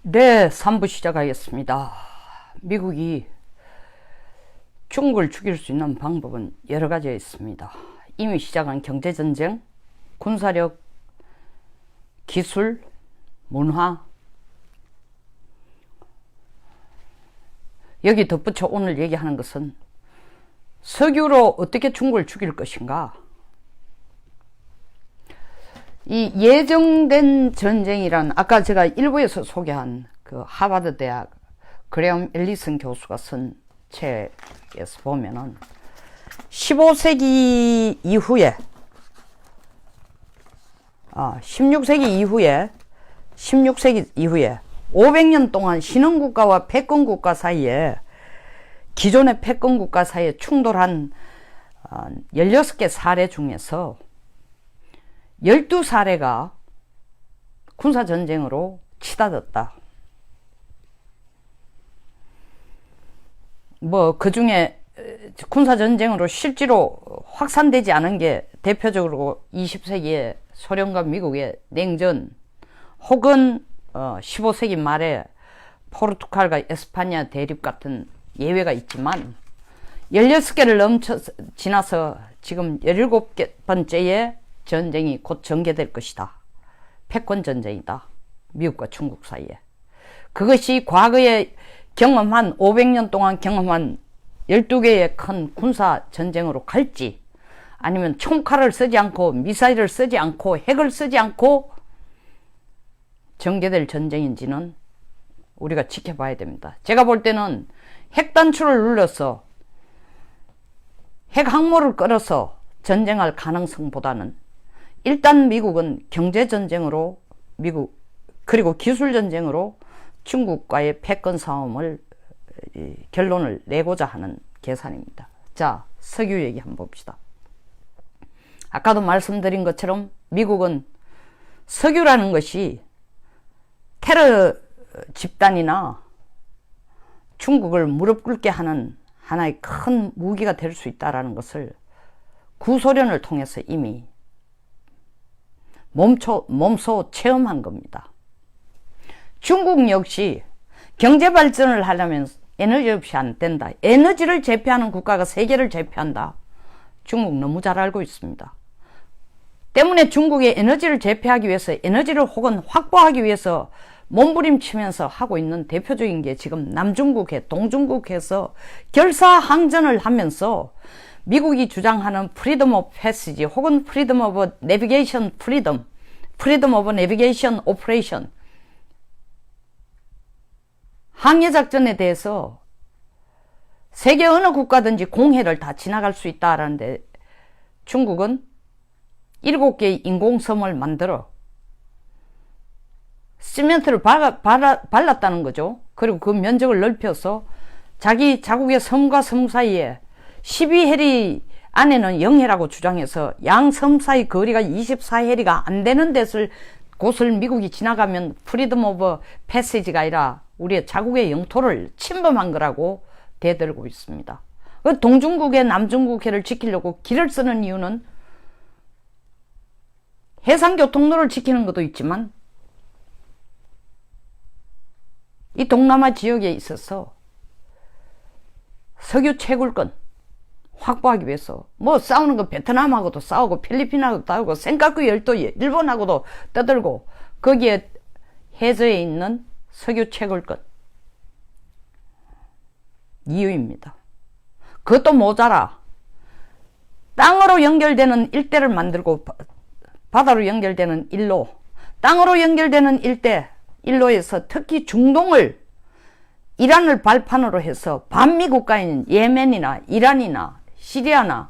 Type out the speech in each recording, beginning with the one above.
네, 3부 시작하겠습니다. 미국이 중국을 죽일 수 있는 방법은 여러 가지가 있습니다. 이미 시작한 경제전쟁, 군사력, 기술, 문화, 여기 덧붙여 오늘 얘기하는 것은 석유로 어떻게 중국을 죽일 것인가. 이 예정된 전쟁이란 아까 제가 일부에서 소개한 그 하버드 대학 그레엄 앨리슨 교수가 쓴 책에서 보면은 15세기 이후에 16세기 이후에 500년 동안 신흥국가와 패권국가 사이에 기존의 패권국가 사이에 충돌한 16개 사례 중에서 12사례가 군사전쟁으로 치닫았다. 그 중에 군사전쟁으로 실제로 확산되지 않은 게 대표적으로 20세기에 소련과 미국의 냉전, 혹은 15세기 말에 포르투갈과 에스파냐 대립 같은 예외가 있지만 16개를 지나서 지금 17번째의 전쟁이 곧 전개될 것이다. 패권전쟁이다. 미국과 중국 사이에. 그것이 과거에 경험한 500년 동안 경험한 12개의 큰 군사전쟁으로 갈지, 아니면 총칼을 쓰지 않고 미사일을 쓰지 않고 핵을 쓰지 않고 전개될 전쟁인지는 우리가 지켜봐야 됩니다. 제가 볼 때는 핵 단추를 눌러서 핵 항모를 끌어서 전쟁할 가능성보다는 일단 미국은 경제전쟁으로 그리고 기술전쟁으로 중국과의 패권 싸움을 결론을 내고자 하는 계산입니다. 자, 석유 얘기 한번 봅시다. 아까도 말씀드린 것처럼 미국은 석유라는 것이 테러 집단이나 중국을 무릎 꿇게 하는 하나의 큰 무기가 될 수 있다는 것을 구소련을 통해서 이미 몸소 체험한 겁니다. 중국 역시 경제 발전을 하려면 에너지 없이 안 된다. 에너지를 제패하는 국가가 세계를 제패한다. 중국 너무 잘 알고 있습니다. 때문에 중국의 에너지를 제패하기 위해서, 에너지를 혹은 확보하기 위해서 몸부림치면서 하고 있는 대표적인 게 지금 남중국해, 동중국해에서 결사항전을 하면서 미국이 주장하는 프리덤 오브 패시지 혹은 프리덤 오브 내비게이션 프리덤 오브 내비게이션 오퍼레이션, 항해작전에 대해서 세계 어느 국가든지 공해를 다 지나갈 수 있다라는데, 중국은 7개의 인공섬을 만들어 시멘트를 발랐다는 거죠. 그리고 그 면적을 넓혀서 자기 자국의 섬과 섬 사이에 12해리 안에는 0해라고 주장해서 양 섬 사이 거리가 24해리가 안 되는 곳을 미국이 지나가면 프리덤 오브 패시지가 아니라 우리의 자국의 영토를 침범한 거라고 대들고 있습니다. 동중국해, 남중국해를 지키려고 길을 쓰는 이유는 해상교통로를 지키는 것도 있지만 이 동남아 지역에 있어서 석유 채굴권 확보하기 위해서 싸우는 거 베트남하고도 싸우고 필리핀하고도 싸우고 센카쿠 열도 일본하고도 떠들고 거기에 해저에 있는 석유 채굴권 이유입니다. 그것도 모자라 땅으로 연결되는 일대를 만들고 바다로 연결되는 일로, 땅으로 연결되는 일로에서 특히 중동을, 이란을 발판으로 해서 반미 국가인 예멘이나 이란이나 시리아나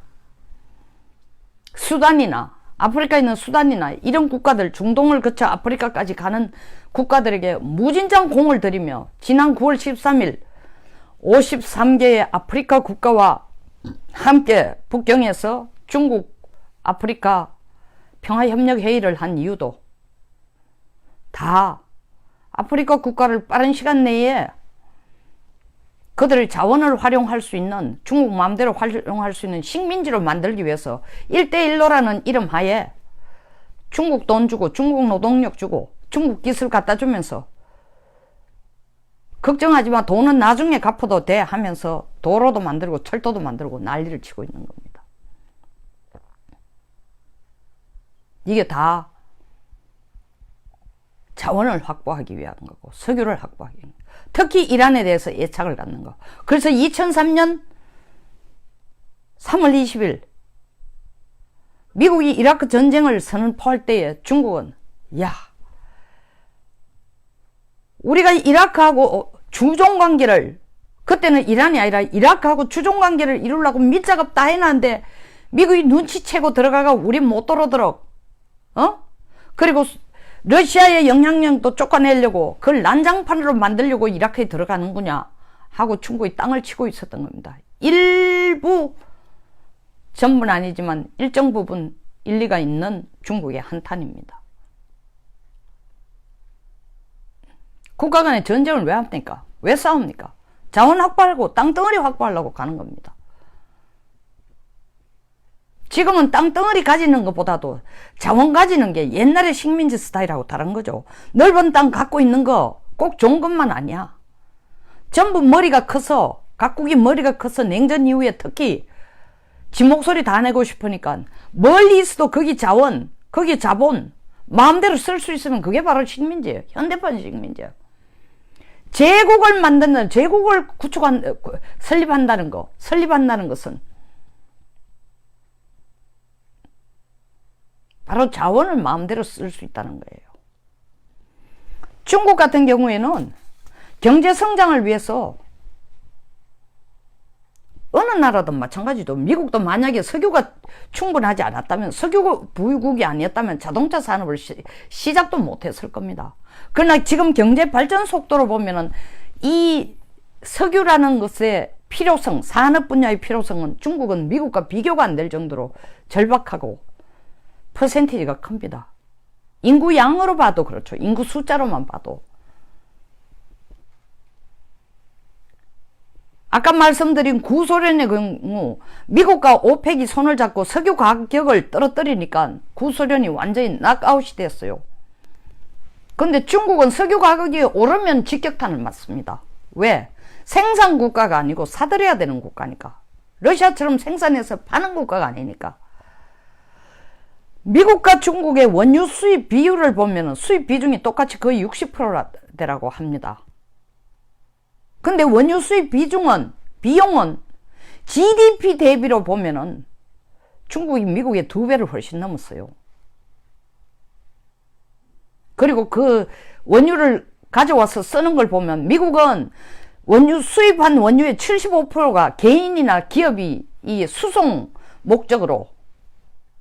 수단이나 아프리카에 있는 수단이나 이런 국가들, 중동을 거쳐 아프리카까지 가는 국가들에게 무진장 공을 들이며 지난 9월 13일 53개의 아프리카 국가와 함께 북경에서 중국 아프리카 평화협력회의를 한 이유도 다 아프리카 국가를 빠른 시간 내에 그들의 자원을 활용할 수 있는, 중국 마음대로 활용할 수 있는 식민지로 만들기 위해서 1대1로라는 이름 하에 중국 돈 주고 중국 노동력 주고 중국 기술 갖다 주면서 걱정하지 마. 돈은 나중에 갚아도 돼 하면서 도로도 만들고 철도도 만들고 난리를 치고 있는 겁니다. 이게 다 자원을 확보하기 위한 거고 석유를 확보하기 위한 거고 특히 이란에 대해서 애착을 갖는 거. 그래서 2003년 3월 20일 미국이 이라크 전쟁을 선포할 때에 중국은 야 우리가 이라크하고 주종관계를 그때는 이란이 아니라 이라크하고 주종관계를 이루려고 밑작업 다 해놨는데 미국이 눈치채고 들어가가 우리 못 들어오도록 그리고 러시아의 영향력도 쫓아내려고 그걸 난장판으로 만들려고 이라크에 들어가는구냐 하고 중국이 땅을 치고 있었던 겁니다. 일부 전부는 아니지만 일정 부분 일리가 있는 중국의 한탄입니다. 국가 간의 전쟁을 왜 합니까? 왜 싸웁니까? 자원 확보하고 땅덩어리 확보하려고 가는 겁니다. 지금은 땅덩어리 가지는 것보다도 자원 가지는 게 옛날의 식민지 스타일하고 다른 거죠. 넓은 땅 갖고 있는 거 꼭 좋은 것만 아니야. 전부 머리가 커서 각국이 머리가 커서 냉전 이후에 특히 지 목소리 다 내고 싶으니까 멀리 있어도 거기 자원, 거기 자본 마음대로 쓸 수 있으면 그게 바로 식민지예요. 현대판 식민지예요. 제국을 만드는, 제국을 설립한다는 것은 바로 자원을 마음대로 쓸 수 있다는 거예요. 중국 같은 경우에는 경제 성장을 위해서 어느 나라든 마찬가지도 미국도 만약에 석유가 충분하지 않았다면 석유 부유국이 아니었다면 자동차 산업을 시작도 못했을 겁니다. 그러나 지금 경제 발전 속도로 보면은 이 석유라는 것의 필요성, 산업 분야의 필요성은 중국은 미국과 비교가 안 될 정도로 절박하고 퍼센티지가 큽니다. 인구 양으로 봐도 그렇죠. 인구 숫자로만 봐도. 아까 말씀드린 구소련의 경우 미국과 오펙이 손을 잡고 석유 가격을 떨어뜨리니까 구소련이 완전히 낙아웃이 됐어요. 그런데 중국은 석유 가격이 오르면 직격탄을 맞습니다. 왜? 생산 국가가 아니고 사들여야 되는 국가니까. 러시아처럼 생산해서 파는 국가가 아니니까. 미국과 중국의 원유 수입 비율을 보면 수입 비중이 똑같이 거의 60%라고 합니다. 근데 원유 수입 비용은 GDP 대비로 보면은 중국이 미국의 2배를 훨씬 넘었어요. 그리고 그 원유를 가져와서 쓰는 걸 보면 미국은 수입한 원유의 75%가 개인이나 기업이 이 수송 목적으로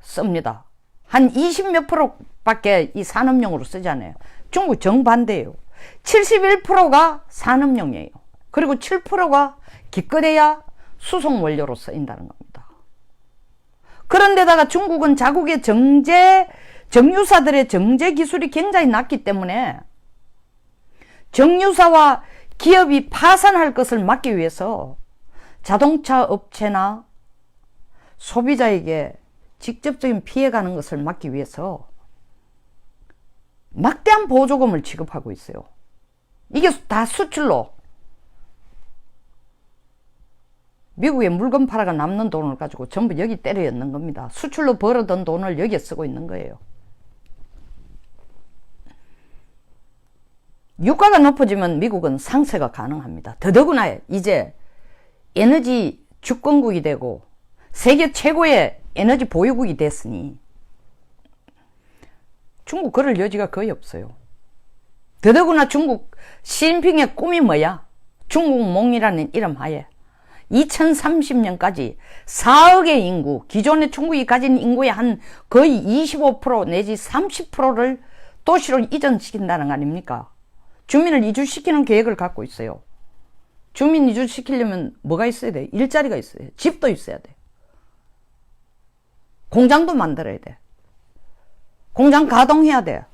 씁니다. 한 20몇 프로밖에 이 산업용으로 쓰잖아요. 중국 정반대예요. 71%가 산업용이에요. 그리고 7%가 기껏해야 수송 원료로 쓰인다는 겁니다. 그런데다가 중국은 자국의 정유사들의 정제 기술이 굉장히 낮기 때문에 정유사와 기업이 파산할 것을 막기 위해서 자동차 업체나 소비자에게 직접적인 피해가는 것을 막기 위해서 막대한 보조금을 지급하고 있어요. 이게 다 수출로 미국에 물건 팔아가 남는 돈을 가지고 전부 여기 때려 넣는 겁니다. 수출로 벌어던 돈을 여기에 쓰고 있는 거예요. 유가가 높아지면 미국은 상쇄가 가능합니다. 더더구나 이제 에너지 주권국이 되고 세계 최고의 에너지 보유국이 됐으니 중국 그럴 여지가 거의 없어요. 더더구나 중국 시진핑의 꿈이 뭐야? 중국몽이라는 이름 하에 2030년까지 4억의 인구, 기존의 중국이 가진 인구의 한 거의 25% 내지 30%를 도시로 이전시킨다는 거 아닙니까? 주민을 이주시키는 계획을 갖고 있어요. 주민 이주시키려면 뭐가 있어야 돼? 일자리가 있어야 돼. 집도 있어야 돼. 공장도 만들어야 돼. 공장 가동해야 돼.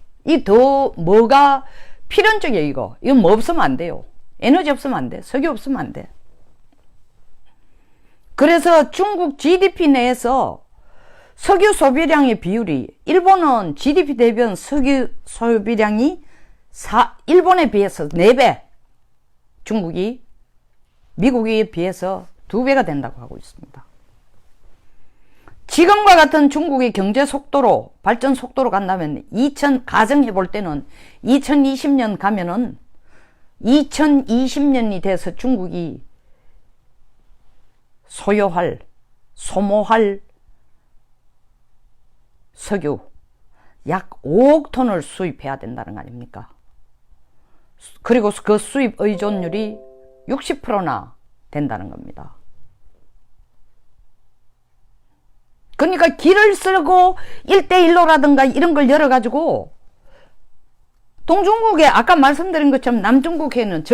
뭐가 필연적이에요, 이거. 이건 뭐 없으면 안 돼요. 에너지 없으면 안 돼. 석유 없으면 안 돼. 그래서 중국 GDP 내에서 석유 소비량의 비율이, 일본은 GDP 대비한 석유 소비량이 일본에 비해서 4배, 중국이 미국에 비해서 2배가 된다고 하고 있습니다. 지금과 같은 중국의 경제 속도로, 발전 속도로 간다면 가정해 볼 때는 2020년 가면은 2020년이 돼서 중국이 소모할 석유 약 5억 톤을 수입해야 된다는 거 아닙니까? 그리고 그 수입 의존율이 60%나 된다는 겁니다. 그러니까 길을 쓸고 1대1로라든가 이런 걸 열어가지고 동중국에 아까 말씀드린 것처럼 남중국해는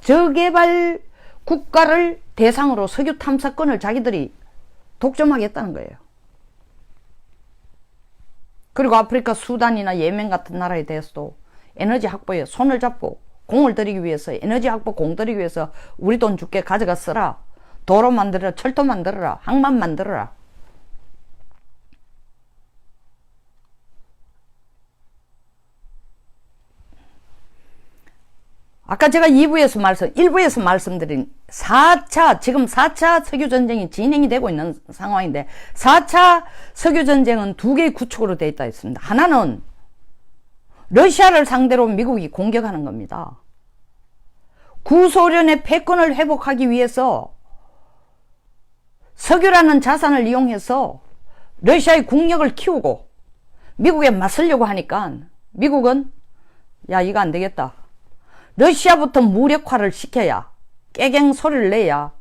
저개발 국가를 대상으로 석유 탐사권을 자기들이 독점하겠다는 거예요. 그리고 아프리카 수단이나 예멘 같은 나라에 대해서도 에너지 확보에 손을 잡고 공을 들이기 위해서, 에너지 확보 공 들이기 위해서 우리 돈 줄게, 가져가 써라. 도로 만들어라, 철도 만들어라, 항만 만들어라. 아까 제가 1부에서 말씀드린 지금 4차 석유전쟁이 진행이 되고 있는 상황인데 4차 석유전쟁은 2개의 구축으로 되어 있다 했습니다. 하나는 러시아를 상대로 미국이 공격하는 겁니다. 구소련의 패권을 회복하기 위해서 석유라는 자산을 이용해서 러시아의 국력을 키우고 미국에 맞서려고 하니까 미국은 야, 이거 안 되겠다. 러시아부터 무력화를 시켜야, 깨갱 소리를 내야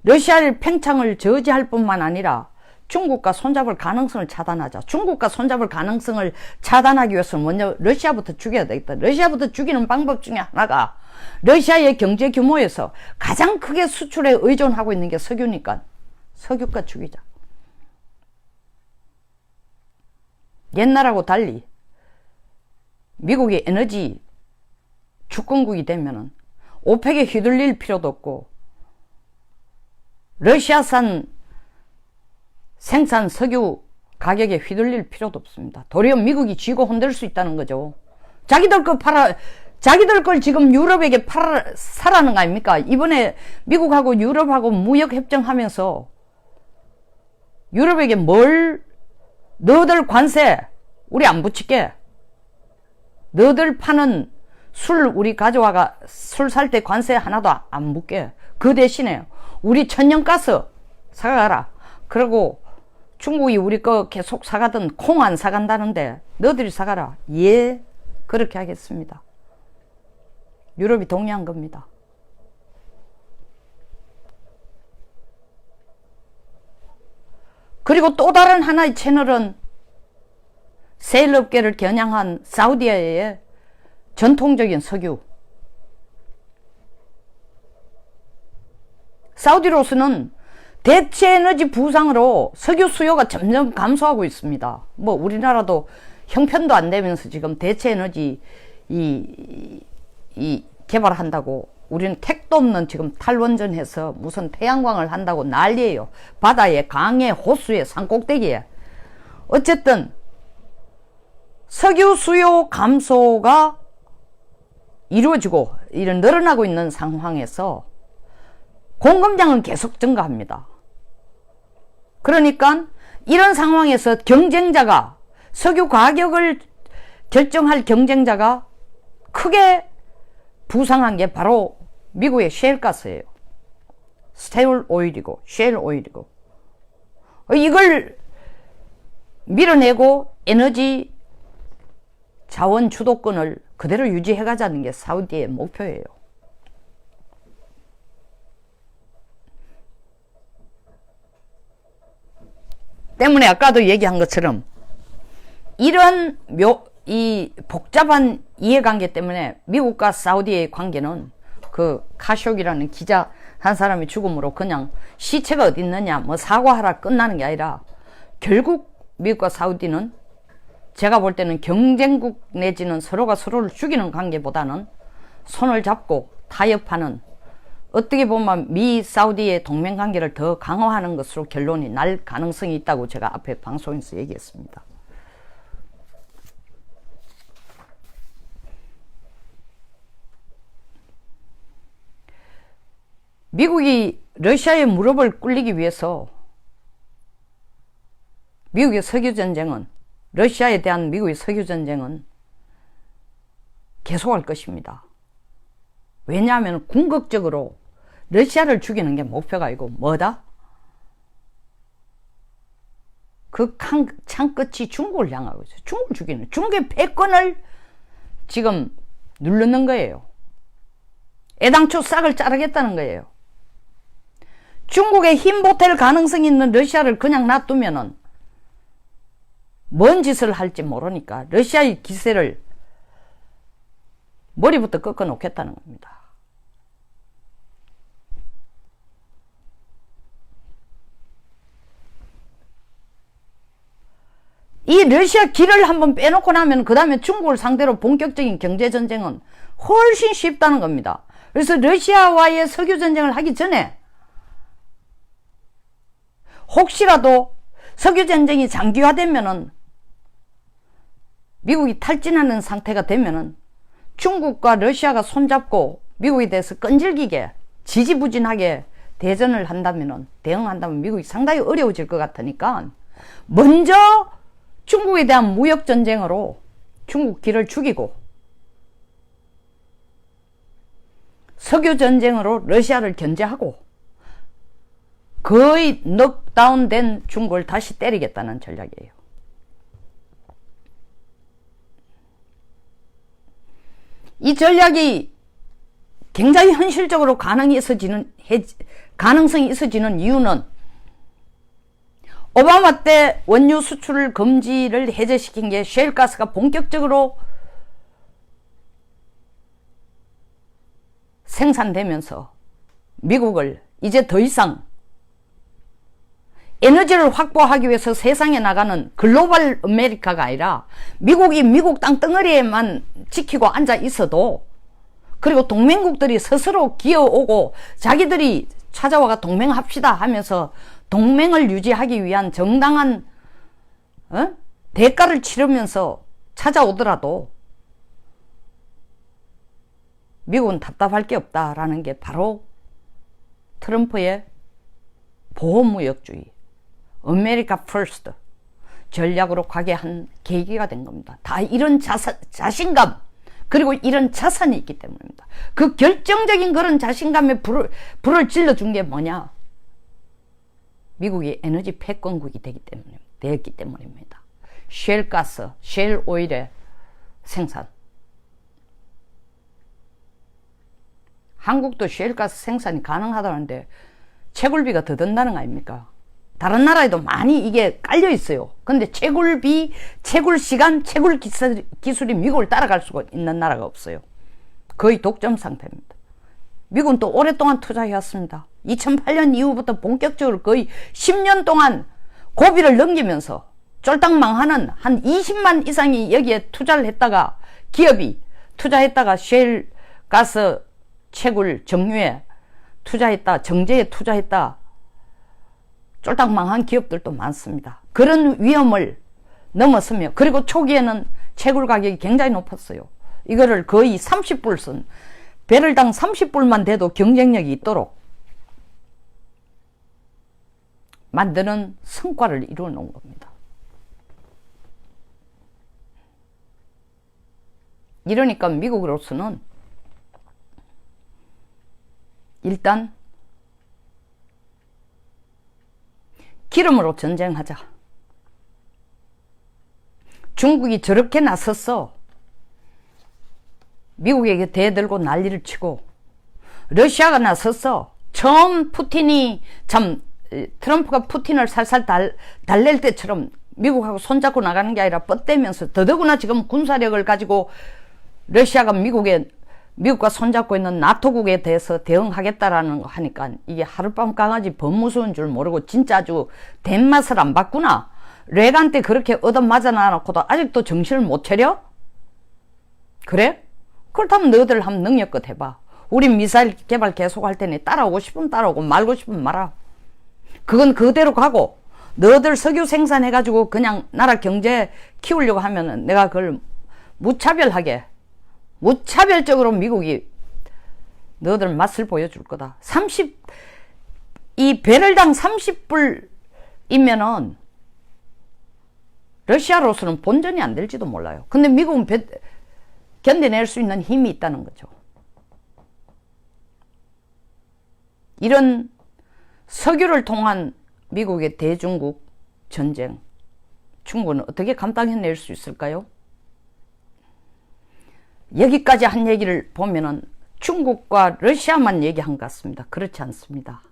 러시아의 팽창을 저지할 뿐만 아니라 중국과 손잡을 가능성을 차단하자. 중국과 손잡을 가능성을 차단하기 위해서는 먼저 러시아부터 죽여야 되겠다. 러시아부터 죽이는 방법 중에 하나가 러시아의 경제 규모에서 가장 크게 수출에 의존하고 있는 게 석유니까 석유가 죽이자. 옛날하고 달리 미국이 에너지 주권국이 되면은 오펙에 휘둘릴 필요도 없고 러시아산 생산 석유 가격에 휘둘릴 필요도 없습니다. 도리어 미국이 쥐고 흔들 수 있다는 거죠. 자기들 걸 지금 유럽에게 사라는 거 아닙니까? 이번에 미국하고 유럽하고 무역협정하면서 유럽에게 너들 관세 우리 안 붙일게. 너들 파는 술 우리 가져와가 술 살 때 관세 하나도 안 묻게. 그 대신에 우리 천연가스 사가라. 그리고 중국이 우리 거 계속 사가던 콩 안 사간다는데 너들이 사가라. 예, 그렇게 하겠습니다. 유럽이 동의한 겁니다. 그리고 또 다른 하나의 채널은 세일업계를 겨냥한 사우디아의 전통적인 석유. 사우디로서는 대체 에너지 부상으로 석유 수요가 점점 감소하고 있습니다. 뭐 우리나라도 형편도 안 되면서 지금 대체 에너지 개발한다고 우리는 택도 없는 지금 탈원전해서 무슨 태양광을 한다고 난리예요. 바다에, 강에, 호수에, 산꼭대기에. 어쨌든 석유 수요 감소가 이루어지고 이런 늘어나고 있는 상황에서 공급량은 계속 증가합니다. 그러니까 이런 상황에서 경쟁자가 석유 가격을 결정할 경쟁자가 크게 부상한 게 바로 미국의 셰일가스예요. 스테일 오일이고 셰일 오일이고 이걸 밀어내고 에너지 자원 주도권을 그대로 유지해가자는 게 사우디의 목표예요. 때문에 아까도 얘기한 것처럼 이런 이 복잡한 이해관계 때문에 미국과 사우디의 관계는 그 카쇼기라는 기자 한 사람의 죽음으로 그냥 시체가 어디 있느냐 뭐 사과하라 끝나는 게 아니라 결국 미국과 사우디는 제가 볼 때는 경쟁국 내지는 서로가 서로를 죽이는 관계보다는 손을 잡고 타협하는 어떻게 보면 미 사우디의 동맹관계를 더 강화하는 것으로 결론이 날 가능성이 있다고 제가 앞에 방송에서 얘기했습니다. 미국이 러시아의 무릎을 꿇리기 위해서 미국의 석유전쟁은, 러시아에 대한 미국의 석유전쟁은 계속할 것입니다. 왜냐하면 궁극적으로 러시아를 죽이는 게 목표가 아니고 뭐다? 그 창 끝이 중국을 향하고 있어요. 중국을 죽이는, 중국의 패권을 지금 누르는 거예요. 애당초 싹을 자르겠다는 거예요. 중국의 힘 보탤 가능성이 있는 러시아를 그냥 놔두면은 뭔 짓을 할지 모르니까 러시아의 기세를 머리부터 꺾어 놓겠다는 겁니다. 이 러시아 길을 한번 빼놓고 나면 그 다음에 중국을 상대로 본격적인 경제전쟁은 훨씬 쉽다는 겁니다. 그래서 러시아와의 석유전쟁을 하기 전에 혹시라도 석유전쟁이 장기화되면은, 미국이 탈진하는 상태가 되면은 중국과 러시아가 손잡고 미국에 대해서 끈질기게 지지부진하게 대전을 한다면은, 대응한다면 미국이 상당히 어려워질 것 같으니까 먼저 중국에 대한 무역전쟁으로 중국 길을 죽이고 석유전쟁으로 러시아를 견제하고 거의 넉다운된 중국을 다시 때리겠다는 전략이에요. 이 전략이 굉장히 현실적으로 가능성이 있어지는 이유는 오바마 때 원유 수출 금지를 해제시킨 게 셰일가스가 본격적으로 생산되면서 미국을 이제 더 이상 에너지를 확보하기 위해서 세상에 나가는 글로벌 아메리카가 아니라 미국이 미국 땅덩어리에만 지키고 앉아 있어도, 그리고 동맹국들이 스스로 기어오고 자기들이 찾아와가 동맹합시다 하면서 동맹을 유지하기 위한 정당한 대가를 치르면서 찾아오더라도 미국은 답답할 게 없다라는 게 바로 트럼프의 보호무역주의, 아메리카 퍼스트 전략으로 가게 한 계기가 된 겁니다. 다 이런 자신감, 그리고 이런 자산이 있기 때문입니다. 그 결정적인 그런 자신감에 불을 질러준 게 뭐냐? 미국이 에너지 패권국이 되었기 때문입니다. 셰일가스, 셰일 오일의 생산. 한국도 셰일가스 생산이 가능하다는데 채굴비가 더 든다는 거 아닙니까? 다른 나라에도 많이 이게 깔려 있어요. 근데 채굴비, 채굴시간, 채굴 기술이 미국을 따라갈 수가 있는 나라가 없어요. 거의 독점 상태입니다. 미국은 또 오랫동안 투자해왔습니다. 2008년 이후부터 본격적으로 거의 10년 동안 고비를 넘기면서 쫄딱 망하는 한 20만 이상이 여기에 투자를 했다가, 기업이 투자했다가 셰일 가스 채굴 정유에 투자했다, 정제에 투자했다, 쫄딱 망한 기업들도 많습니다. 그런 위험을 넘었으며, 그리고 초기에는 채굴 가격이 굉장히 높았어요. 이거를 거의 30불 쓴, 배럴당 30불만 돼도 경쟁력이 있도록 만드는 성과를 이루어 놓은 겁니다. 이러니까 미국으로서는 일단 기름으로 전쟁하자. 중국이 저렇게 나섰어 미국에게 대들고 난리를 치고, 러시아가 나섰어 처음 푸틴이 트럼프가 푸틴을 살살 달랠 때처럼 미국하고 손잡고 나가는 게 아니라 뻗대면서, 더더구나 지금 군사력을 가지고 러시아가 미국과 손잡고 있는 나토국에 대해서 대응하겠다라는 거 하니까 이게 하룻밤 강아지 범 무서운 줄 모르고 진짜 아주 된맛을 안 봤구나. 레간 때 그렇게 얻어맞아 놔놓고도 아직도 정신을 못 차려? 그래? 그렇다면 너희들 한번 능력껏 해봐. 우리 미사일 개발 계속할 테니 따라오고 싶으면 따라오고 말고 싶으면 말아. 그건 그대로 가고, 너희들 석유 생산해가지고 그냥 나라 경제 키우려고 하면은 내가 그걸 무차별적으로 미국이 너희들 맛을 보여줄 거다. 이 배럴당 30불이면은 러시아로서는 본전이 안 될지도 몰라요. 근데 미국은 견뎌낼 수 있는 힘이 있다는 거죠. 이런 석유를 통한 미국의 대중국 전쟁, 중국은 어떻게 감당해낼 수 있을까요? 여기까지 한 얘기를 보면은 중국과 러시아만 얘기한 것 같습니다. 그렇지 않습니다.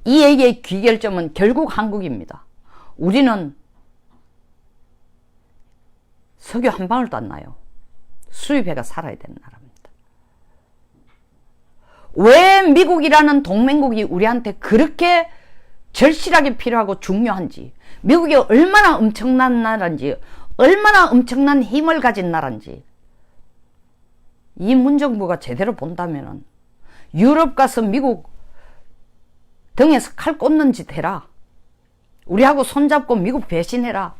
이 얘기의 귀결점은 결국 한국입니다. 우리는 석유 한 방울도 안 나요. 수입해가 살아야 되는 나라입니다. 왜 미국이라는 동맹국이 우리한테 그렇게 절실하게 필요하고 중요한지, 미국이 얼마나 엄청난 나라인지, 얼마나 엄청난 힘을 가진 나라인지, 이 문정부가 제대로 본다면은 유럽 가서 미국 등에서 칼 꽂는 짓 해라. 우리하고 손잡고 미국 배신해라.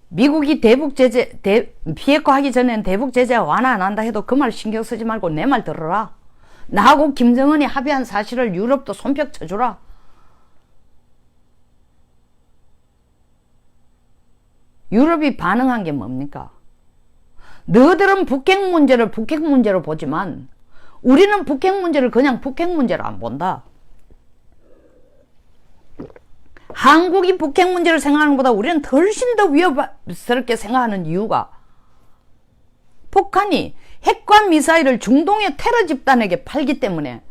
미국이 대북 제재, 비핵화 하기 전엔 대북 제재 완화 안 한다 해도 그 말 신경 쓰지 말고 내 말 들어라. 나하고 김정은이 합의한 사실을 유럽도 손뼉 쳐주라. 유럽이 반응한 게 뭡니까? 너희들은 북핵 문제를 북핵 문제로 보지만 우리는 북핵 문제를 그냥 북핵 문제로 안 본다. 한국이 북핵 문제를 생각하는 것보다 우리는 훨씬 더 위협스럽게 생각하는 이유가 북한이 핵과 미사일을 중동의 테러 집단에게 팔기 때문에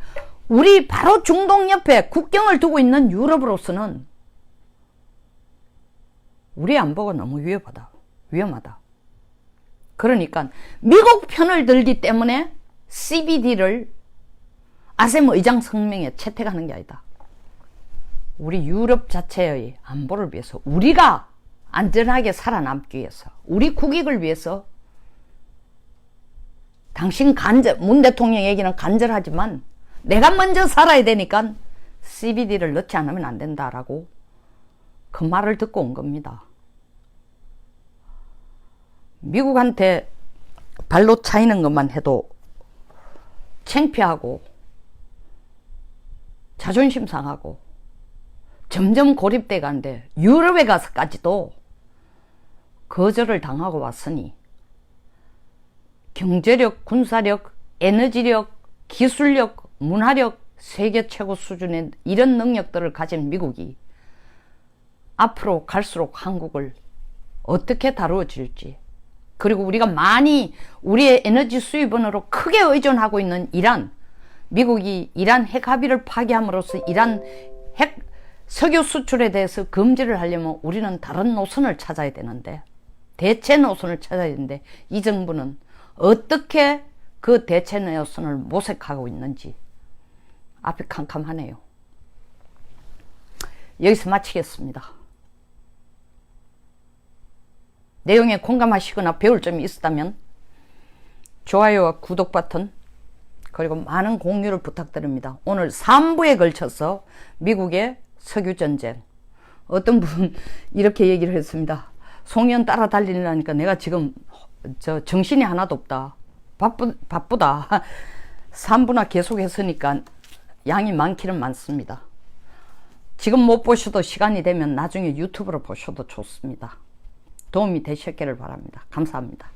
우리 바로 중동 옆에 국경을 두고 있는 유럽으로서는 우리 안보가 너무 위험하다. 그러니까 미국 편을 들기 때문에 CBD를 아셈 의장 성명에 채택하는 게 아니다. 우리 유럽 자체의 안보를 위해서, 우리가 안전하게 살아남기 위해서, 우리 국익을 위해서, 당신 문 대통령 얘기는 간절하지만 내가 먼저 살아야 되니까 CBD를 넣지 않으면 안 된다라고 그 말을 듣고 온 겁니다. 미국한테 발로 차이는 것만 해도 창피하고 자존심 상하고 점점 고립돼 가는데 유럽에 가서까지도 거절을 당하고 왔으니 경제력, 군사력, 에너지력, 기술력, 문화력 세계 최고 수준의 이런 능력들을 가진 미국이 앞으로 갈수록 한국을 어떻게 다루어질지, 그리고 우리가 많이 우리의 에너지 수입원으로 크게 의존하고 있는 이란, 미국이 이란 핵 합의를 파기함으로써 이란 핵 석유 수출에 대해서 금지를 하려면 우리는 다른 노선을 찾아야 되는데, 대체 노선을 찾아야 되는데 이 정부는 어떻게 그 대체 노선을 모색하고 있는지 앞이 캄캄하네요. 여기서 마치겠습니다. 내용에 공감하시거나 배울 점이 있었다면 좋아요와 구독 버튼 그리고 많은 공유를 부탁드립니다. 오늘 3부에 걸쳐서 미국의 석유전쟁, 어떤 분 이렇게 얘기를 했습니다. 송현 따라 달리려니까 내가 지금 정신이 하나도 없다. 바쁘다. 3부나 계속 했으니까 양이 많기는 많습니다. 지금 못 보셔도 시간이 되면 나중에 유튜브로 보셔도 좋습니다. 도움이 되셨기를 바랍니다. 감사합니다.